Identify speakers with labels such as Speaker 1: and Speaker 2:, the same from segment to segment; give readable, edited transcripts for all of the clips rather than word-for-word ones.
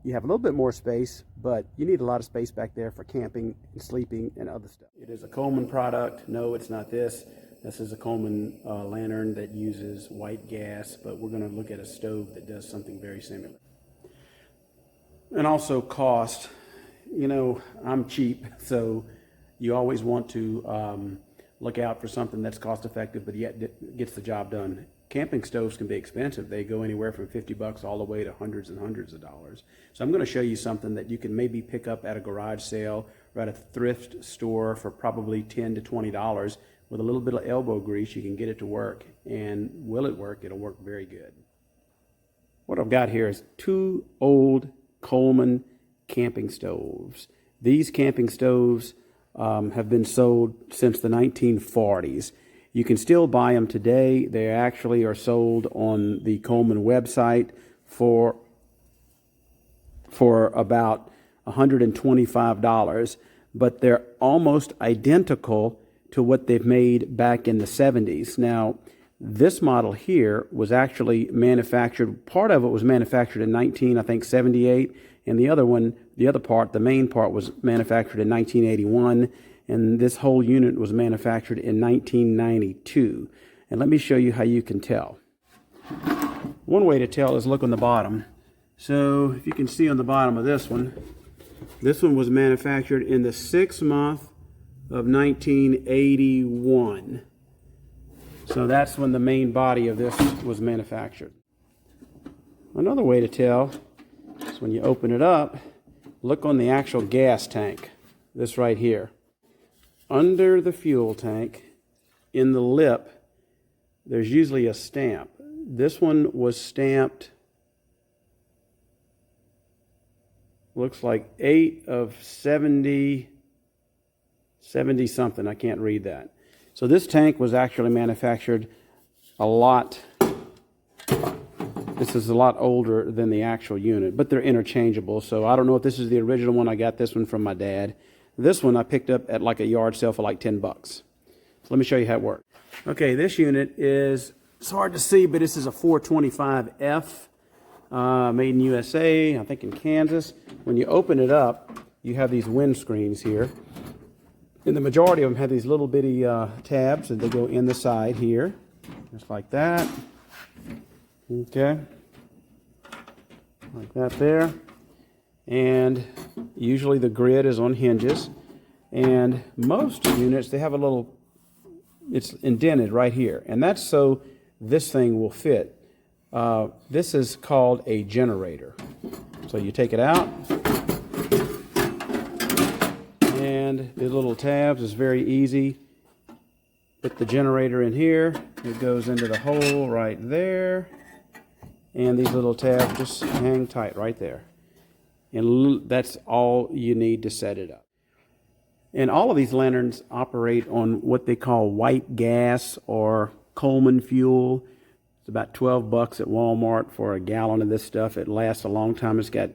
Speaker 1: You have a little bit more space, but you need a lot of space back there for camping and sleeping and other stuff. It is a Coleman product. No, it's not this. This is a Coleman lantern that uses white gas, but we're going to look at a stove that does something very similar. And also cost. You know, I'm cheap, so you always want to look out for something that's cost effective, but yet gets the job done. Camping stoves can be expensive. They go anywhere from $50 all the way to hundreds and hundreds of dollars. So I'm going to show you something that you can maybe pick up at a garage sale or at a thrift store for probably $10 to $20. With a little bit of elbow grease, you can get it to work. And will it work? It'll work very good. What I've got here is two old Coleman camping stoves. These camping stoves have been sold since the 1940s. You can still buy them today. They actually are sold on the Coleman website for about $125, but they're almost identical to what they've made back in the 70s. Now, this model here was actually manufactured, part of it was manufactured in 1978, and the other one, the main part was manufactured in 1981. And this whole unit was manufactured in 1992. And let me show you how you can tell. One way to tell is look on the bottom. So if you can see on the bottom of this one was manufactured in the 6th month of 1981. So that's when the main body of this was manufactured. Another way to tell is when you open it up, look on the actual gas tank, this right here. Under the fuel tank, in the lip, there's usually a stamp. This one was stamped, looks like 8 of 70 something. I can't read that. So this tank was actually manufactured this is a lot older than the actual unit, but they're interchangeable. So I don't know if this is the original one. I got this one from my dad. This one I picked up at like a yard sale for like $10. So let me show you how it works. Okay, this unit is, it's hard to see, but this is a 425F, made in USA, I think in Kansas. When you open it up, you have these windscreens here. And the majority of them have these little bitty tabs, and they go in the side here, just like that. Okay, like that there. And usually the grid is on hinges, and most units, they have a little, it's indented right here, and that's so this thing will fit. This is called a generator. So you take it out, and the little tabs is very easy. Put the generator in here, it goes into the hole right there, and these little tabs just hang tight right there. And that's all you need to set it up. And all of these lanterns operate on what they call white gas or Coleman Fuel. It's about $12 at Walmart for a gallon of this stuff. It lasts a long time. It's got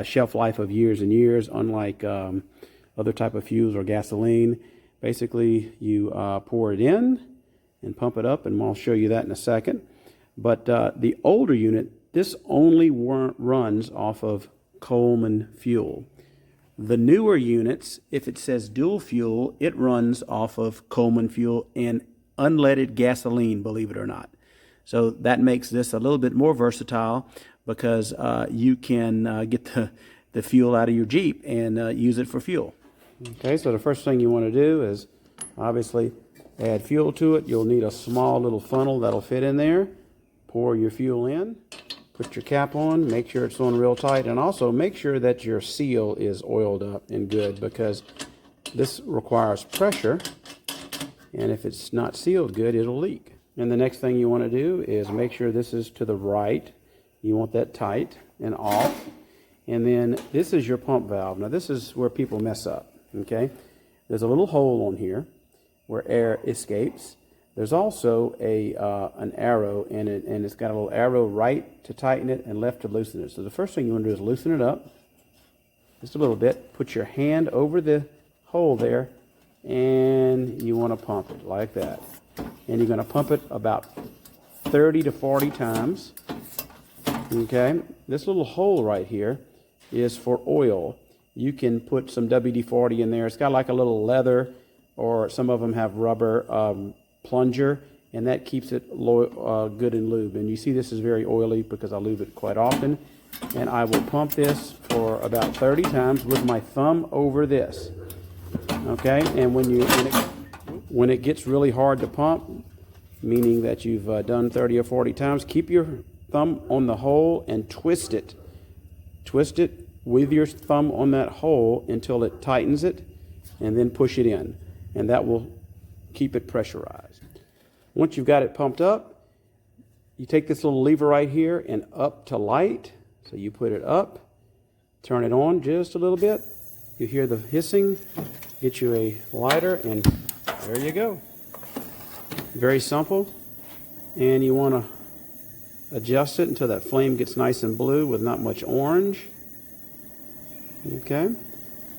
Speaker 1: shelf life of years and years, unlike other type of fuels or gasoline. Basically, you pour it in and pump it up, and I'll show you that in a second. But the older unit, this only runs off of Coleman Fuel. The newer units, if it says dual fuel, it runs off of Coleman Fuel and unleaded gasoline, believe it or not. So that makes this a little bit more versatile, because you can get the fuel out of your Jeep and use it for fuel. Okay, so the first thing you want to do is obviously add fuel to it. You'll need a small little funnel that'll fit in there. Pour your fuel in. Put your cap on, make sure it's on real tight, and also make sure that your seal is oiled up and good, because this requires pressure, and if it's not sealed good, it'll leak. And the next thing you want to do is make sure this is to the right. You want that tight and off. And then this is your pump valve. Now this is where people mess up, okay? There's a little hole on here where air escapes. There's also an arrow in it, and it's got a little arrow right to tighten it and left to loosen it. So the first thing you want to do is loosen it up just a little bit. Put your hand over the hole there, and you want to pump it like that. And you're going to pump it about 30 to 40 times. Okay, this little hole right here is for oil. You can put some WD-40 in there. It's got like a little leather, or some of them have rubber plunger, and that keeps it good and lubed. And you see this is very oily because I lube it quite often. And I will pump this for about 30 times with my thumb over this. Okay, and when it gets really hard to pump, meaning that you've done 30 or 40 times, keep your thumb on the hole and twist it. Twist it with your thumb on that hole until it tightens it, and then push it in. And that will keep it pressurized. Once you've got it pumped up, you take this little lever right here and up to light. So you put it up, turn it on just a little bit. You hear the hissing, get you a lighter, and there you go. Very simple. And you want to adjust it until that flame gets nice and blue with not much orange. Okay.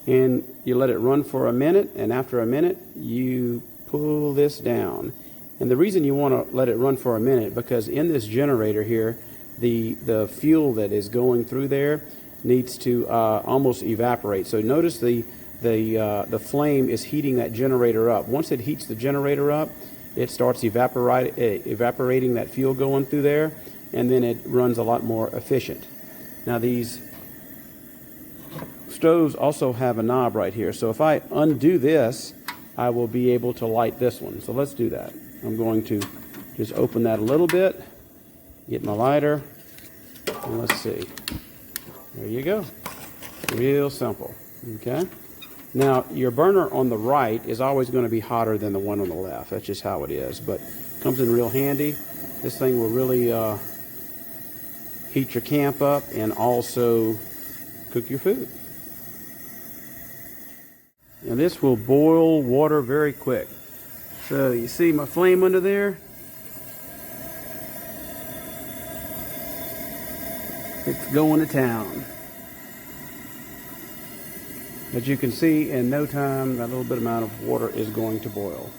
Speaker 1: And you let it run for a minute, and after a minute, you pull this down. And the reason you want to let it run for a minute, because in this generator here, the fuel that is going through there needs to almost evaporate. So notice the flame is heating that generator up. Once it heats the generator up, it starts evaporating that fuel going through there, and then it runs a lot more efficient. Now these stoves also have a knob right here. So if I undo this, I will be able to light this one. So let's do that. I'm going to just open that a little bit, get my lighter, and let's see. There you go. Real simple. Okay. Now your burner on the right is always going to be hotter than the one on the left. That's just how it is. But it comes in real handy. This thing will really heat your camp up and also cook your food. And this will boil water very quick. So you see my flame under there? It's going to town. As you can see, in no time, that little bit amount of water is going to boil.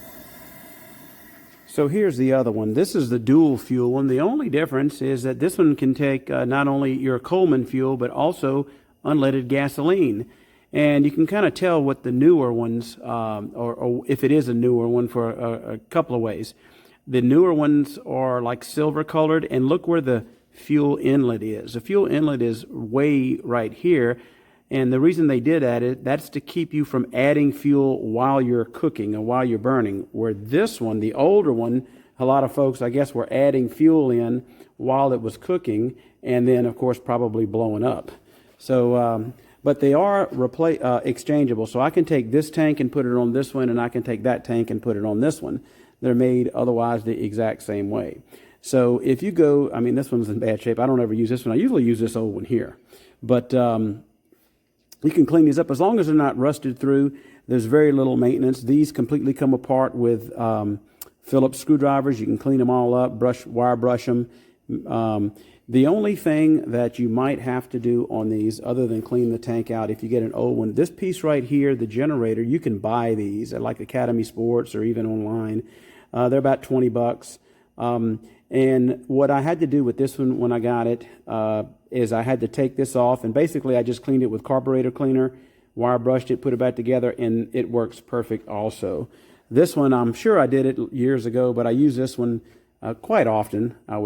Speaker 1: So here's the other one. This is the dual fuel one. The only difference is that this one can take not only your Coleman fuel, but also unleaded gasoline. And you can kind of tell what the newer ones, or if it is a newer one, for a couple of ways. The newer ones are like silver colored, and look where the fuel inlet is. The fuel inlet is way right here, and the reason they did that's to keep you from adding fuel while you're cooking or while you're burning. Where this one, the older one, a lot of folks, I guess, were adding fuel in while it was cooking, and then, of course, probably blowing up. So, but they are exchangeable. So I can take this tank and put it on this one, and I can take that tank and put it on this one. They're made otherwise the exact same way. So if you go, I mean, this one's in bad shape. I don't ever use this one. I usually use this old one here. But you can clean these up. As long as they're not rusted through, there's very little maintenance. These completely come apart with Phillips screwdrivers. You can clean them all up, wire brush them. The only thing that you might have to do on these, other than clean the tank out if you get an old one, this piece right here, the generator, you can buy these at like Academy Sports or even online. They're about 20 bucks. And what I had to do with this one when I got it is I had to take this off, and basically I just cleaned it with carburetor cleaner, wire brushed it, put it back together, and it works perfect also. This one, I'm sure I did it years ago, but I use this one quite often. I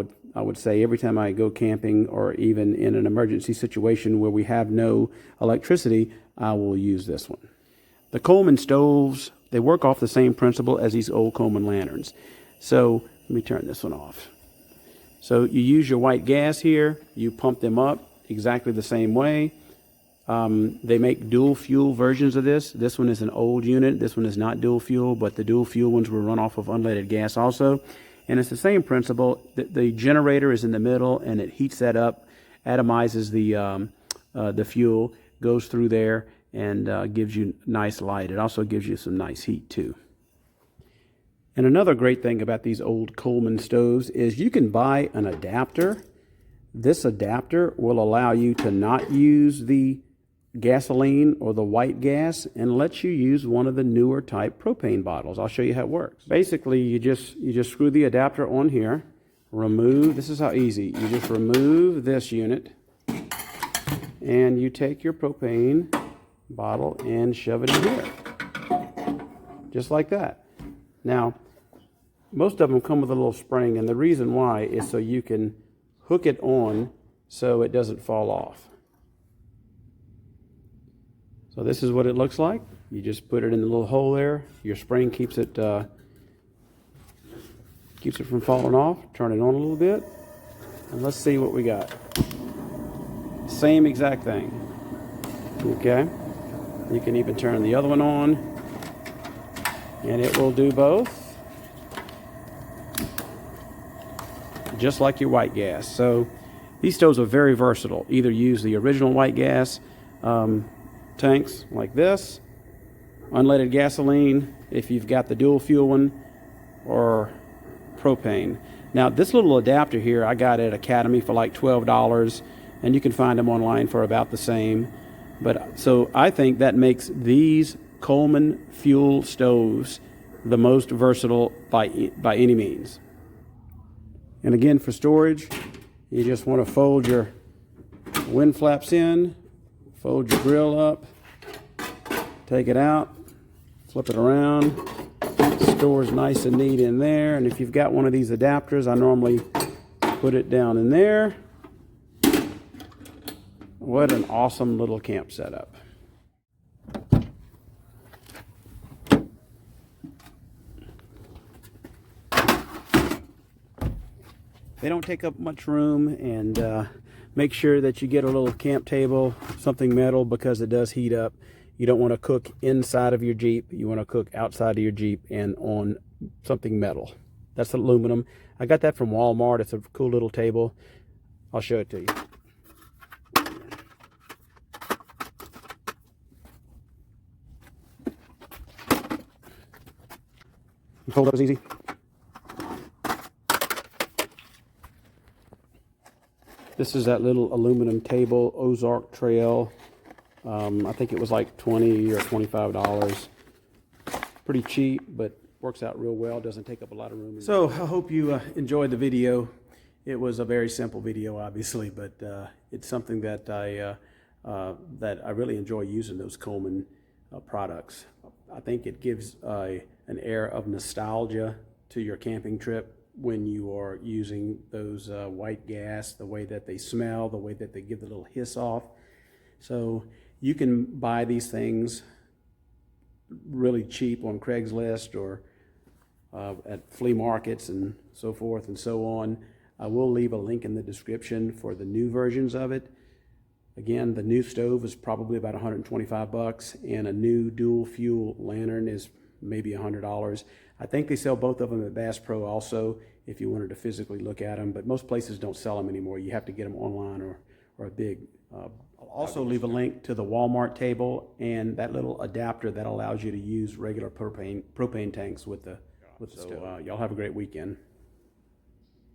Speaker 1: would say every time I go camping, or even in an emergency situation where we have no electricity, I will use this one. The Coleman stoves, they work off the same principle as these old Coleman lanterns. So let me turn this one off. So you use your white gas here, you pump them up exactly the same way. They make dual fuel versions of this. This one is an old unit. This one is not dual fuel, but the dual fuel ones will run off of unleaded gas also. And it's the same principle. The generator is in the middle, and it heats that up, atomizes the fuel, goes through there, and gives you nice light. It also gives you some nice heat too. And another great thing about these old Coleman stoves is you can buy an adapter. This adapter will allow you to not use the gasoline or the white gas and lets you use one of the newer type propane bottles. I'll show you how it works. Basically, you just screw the adapter on here, remove, this is how easy, you just remove this unit, and you take your propane bottle and shove it in here. Just like that. Now, most of them come with a little spring, and the reason why is so you can hook it on so it doesn't fall off. So this is what it looks like. You just put it in the little hole there. Your spring keeps it from falling off. Turn it on a little bit, and let's see what we got. Same exact thing. Okay. You can even turn the other one on, and it will do both, just like your white gas. So these stoves are very versatile. Either use the original white gas tanks like this, unleaded gasoline if you've got the dual fuel one, or propane. Now this little adapter here I got at Academy for like $12, and you can find them online for about the same. But so I think that makes these Coleman Fuel stoves the most versatile by any means. And again, for storage, you just want to fold your wind flaps in, fold your grill up, take it out, flip it around, stores nice and neat in there. And if you've got one of these adapters, I normally put it down in there. What an awesome little camp setup. They don't take up much room, and make sure that you get a little camp table, something metal, because it does heat up. You don't want to cook inside of your Jeep. You want to cook outside of your Jeep and on something metal. That's aluminum. I got that from Walmart. It's a cool little table. I'll show it to you. Fold up is easy. This is that little aluminum table, Ozark Trail. I think it was like $20 or $25. Pretty cheap, but works out real well. Doesn't take up a lot of room. So I hope you enjoyed the video. It was a very simple video, obviously, but it's something that I really enjoy using, those Coleman products. I think it gives an air of nostalgia to your camping trip when you are using those white gas, the way that they smell, the way that they give the little hiss off. So you can buy these things really cheap on Craigslist or at flea markets and so forth and so on. I will leave a link in the description for the new versions of it. Again, the new stove is probably about $125, and a new dual fuel lantern is maybe $100. I think they sell both of them at Bass Pro also, if you wanted to physically look at them, but most places don't sell them anymore. You have to get them online or a big. I'll also leave a link to the Walmart table and that little adapter that allows you to use regular propane tanks with the stove. Y'all have a great weekend.